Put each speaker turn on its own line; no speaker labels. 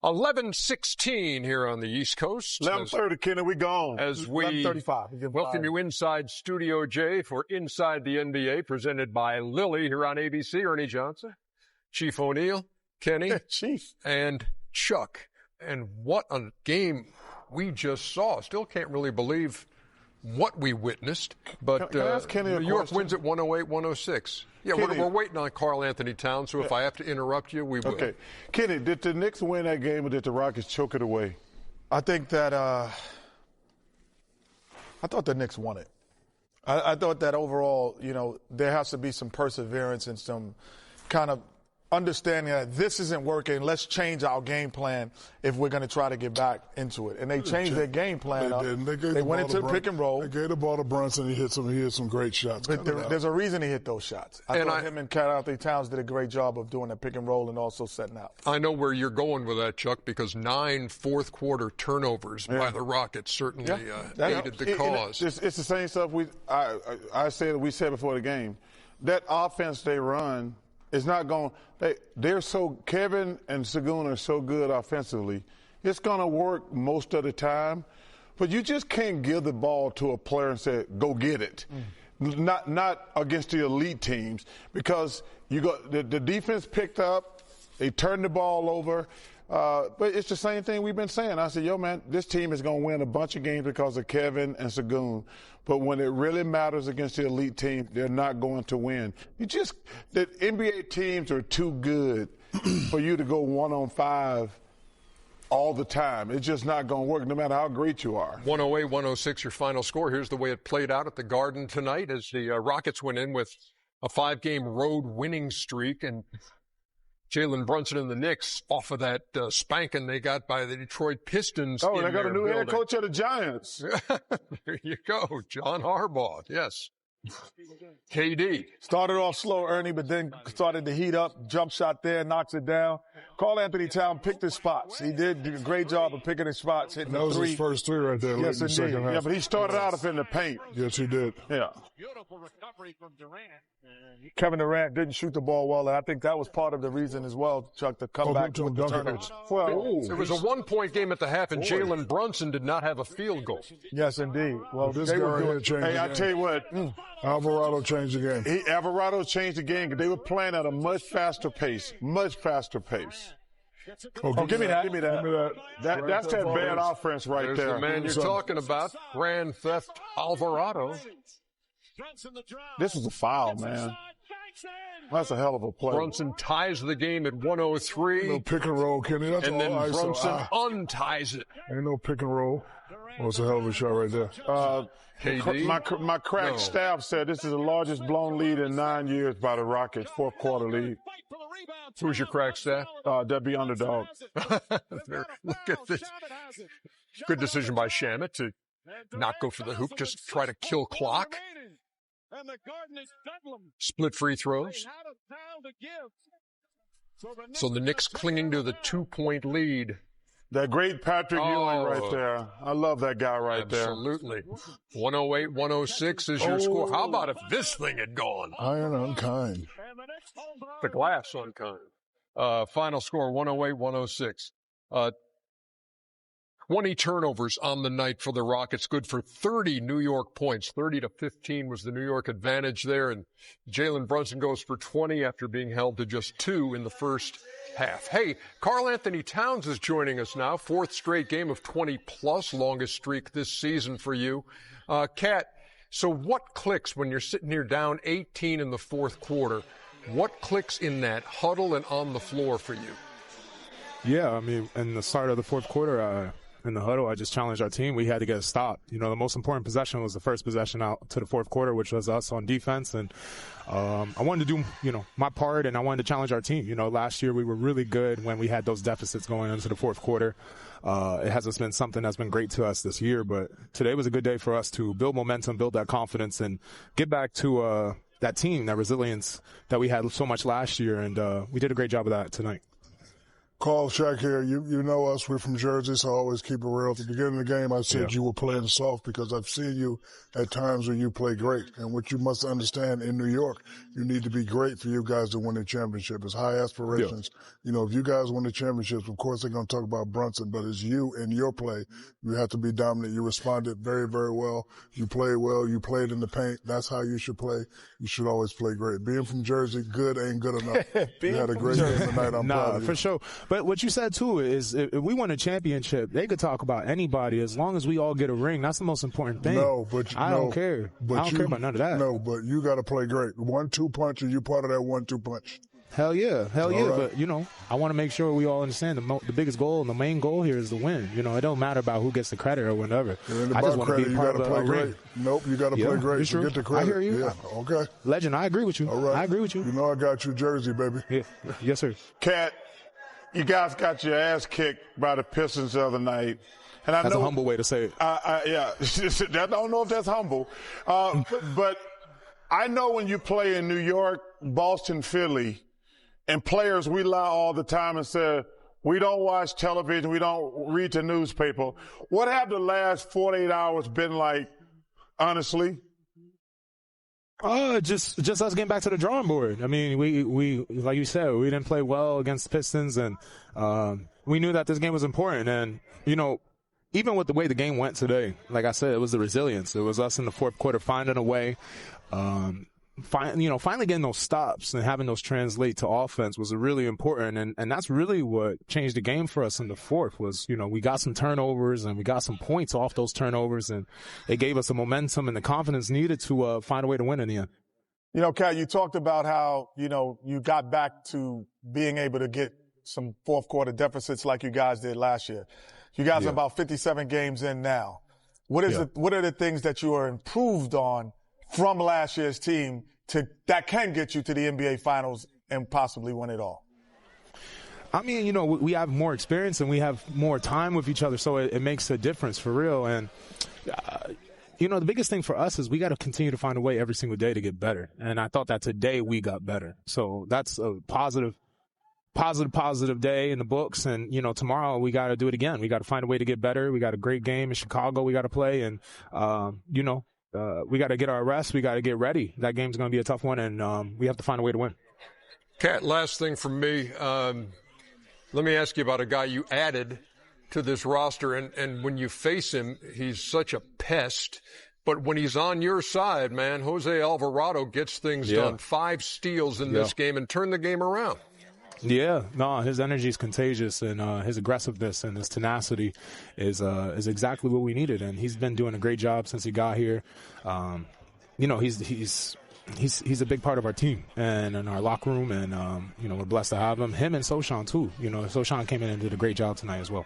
11:16 here on the East Coast.
11:30, Kenny, we gone.
As we
11:35.
welcome you inside Studio J for Inside the NBA, presented by Lilly here on ABC. Ernie Johnson, Chief O'Neal, Kenny,
Chief,
and Chuck. And what a game we just saw. Still can't really believe what we witnessed. But
can I ask Kenny
New York wins at 108-106. Yeah, we're waiting on Karl-Anthony Towns, so if I have to interrupt you, we will.
Okay. Kenny, did the Knicks win that game or did the Rockets choke it away?
I think that I thought the Knicks won it. I thought that overall, there has to be some perseverance and some kind of understanding that this isn't working. Let's change our game plan if we're going to try to get back into it. And they changed their game plan up. They went into the pick and roll.
They gave the ball to Brunson. He hit some great shots.
But there's a reason he hit those shots. I thought him and Karl-Anthony Towns did a great job of doing the pick and roll and also setting out.
I know where you're going with that, Chuck, because 9 fourth-quarter turnovers by the Rockets certainly aided the cause.
It's the same stuff we said before the game. That offense they run is not going. Kevin and Sengun are so good offensively. It's going to work most of the time, but you just can't give the ball to a player and say, "Go get it." Not against the elite teams, because you got the defense picked up, they turned the ball over. But it's the same thing we've been saying. I said, man, this team is going to win a bunch of games because of Kevin and Sengun. But when it really matters against the elite team, they're not going to win. The NBA teams are too good for you to go 1-on-5 all the time. It's just not going to work no matter how great you are.
108-106 your final score. Here's the way it played out at the Garden tonight as the Rockets went in with a 5-game road winning streak, and Jalen Brunson and the Knicks off of that spanking they got by the Detroit Pistons.
Oh, they got a new head coach of the Giants.
There you go, John Harbaugh. Yes. KD.
Started off slow, Ernie, but then started to heat up. Jump shot there, knocks it down. Karl-Anthony Towns picked his spots. He did a great job of picking his spots, hitting the three.
That was his first three right there.
Yes, indeed.
Yeah, but he started out up in the paint.
Yes, he did.
Yeah.
Beautiful recovery from Durant.
Kevin Durant didn't shoot the ball well, and I think that was part of the reason as well, Chuck, to come back with the turnovers.
Well, it was a 1-point game at the half, and Jalen Brunson did not have a field goal.
Yes, indeed. Well,
this guy right here changed the game.
I tell you what.
Alvarado changed the game.
Alvarado changed the game because they were playing at a much faster pace. Much faster pace.
Oh, give me that.
Give me that.
That's that bad offense right
There's
there.
the man you're talking about, Grand Theft Alvarado.
This is a foul, man. That's a hell of a play.
Brunson ties the game at 103.
No pick and roll, Kenny. That's
and
all
then
ISO.
Brunson unties it.
Ain't no pick and roll. Oh, it's a hell of a shot right there.
KD?
My crack staff said this is the largest blown lead in 9 years by the Rockets, fourth quarter lead.
Who's your crack staff?
That'd be Underdog.
Look at this. Good decision by Shamet to not go for the hoop, just try to kill clock. Split free throws. So the Knicks clinging to the 2-point lead.
That great Patrick Ewing right there. I love that guy right there.
Absolutely. 108-106 is your score. How about if this thing had gone?
Iron unkind.
The glass unkind. Final score, 108-106. 20 turnovers on the night for the Rockets, good for 30 New York points. 30-15 was the New York advantage there, and Jalen Brunson goes for 20 after being held to just 2 in the first half. Hey, Karl-Anthony Towns is joining us now. 4th straight game of 20-plus, longest streak this season for you. Kat, so what clicks when you're sitting here down 18 in the fourth quarter? What clicks in that huddle and on the floor for you?
Yeah, I mean, in the start of the fourth quarter, in the huddle, I just challenged our team. We had to get a stop. The most important possession was the first possession out to the fourth quarter, which was us on defense. And I wanted to do, my part, and I wanted to challenge our team. Last year we were really good when we had those deficits going into the fourth quarter. It hasn't been something that's been great to us this year, but today was a good day for us to build momentum, build that confidence, and get back to that team, that resilience that we had so much last year. And we did a great job of that tonight.
Carl, Shaq here. You know us. We're from Jersey, so I always keep it real. At the beginning of the game, I said you were playing soft because I've seen you at times when you play great. And what you must understand in New York, you need to be great for you guys to win the championship. It's high aspirations. Yeah. You know, if you guys win the championships, of course they're going to talk about Brunson, but it's you and your play. You have to be dominant. You responded very, very well. You played well. You played in the paint. That's how you should play. You should always play great. Being from Jersey, good ain't good enough. You had a great game tonight. I'm proud of you.
For sure. But what you said, too, is if we win a championship, they could talk about anybody as long as we all get a ring. That's the most important thing.
No, but
I don't care. I don't care about none of that.
No, but you got to play great. 1-2 punch, and you're part of that 1-2 punch.
Hell yeah.
Right.
But, you know, I want to make sure we all understand the biggest goal and the main goal here is to win. You know, it don't matter about who gets the credit or whatever.
I just want to be part of a ring. Nope, you got to play great to get the credit.
I hear you.
Yeah, okay.
Legend, I agree with you.
All right.
I agree with you.
You know I got you, Jersey, baby.
Yeah. Yes, sir.
Cat, you guys got your ass kicked by the Pistons the other night. And I
that's
know,
a humble way to say it.
Yeah, I don't know if that's humble. But I know when you play in New York, Boston, Philly, and players we lie all the time and say, we don't watch television, we don't read the newspaper. What have the last 48 hours been like, honestly?
Just us getting back to the drawing board. I mean, we like you said, we didn't play well against the Pistons, and we knew that this game was important. And, you know, even with the way the game went today, like I said, it was the resilience. It was us in the fourth quarter finding a way. Finally getting those stops and having those translate to offense was really important. And that's really what changed the game for us in the fourth was, you know, we got some turnovers and we got some points off those turnovers, and it gave us the momentum and the confidence needed to find a way to win in the end.
You know, Kat, you talked about how, you know, you got back to being able to get some fourth quarter deficits like you guys did last year. You guys are about 57 games in now. What are the things that you are improved on from last year's team that can get you to the NBA Finals and possibly win it all?
I mean, you know, we have more experience and we have more time with each other, so it makes a difference for real. And, you know, the biggest thing for us is we got to continue to find a way every single day to get better. And I thought that today we got better. So that's a positive day in the books. And, you know, tomorrow we got to do it again. We got to find a way to get better. We got a great game in Chicago we got to play. And, you know, we got to get our rest. We got to get ready. That game's going to be a tough one, and we have to find a way to win.
Kat, last thing from me. Let me ask you about a guy you added to this roster, and when you face him, he's such a pest. But when he's on your side, man, Jose Alvarado gets things done. 5 steals in this game and turned the game around.
Yeah, no, his energy is contagious, and his aggressiveness and his tenacity is exactly what we needed. And he's been doing a great job since he got here. You know, he's a big part of our team and in our locker room, and you know, we're blessed to have him. Him and Sochan too. You know, Sochan came in and did a great job tonight as well.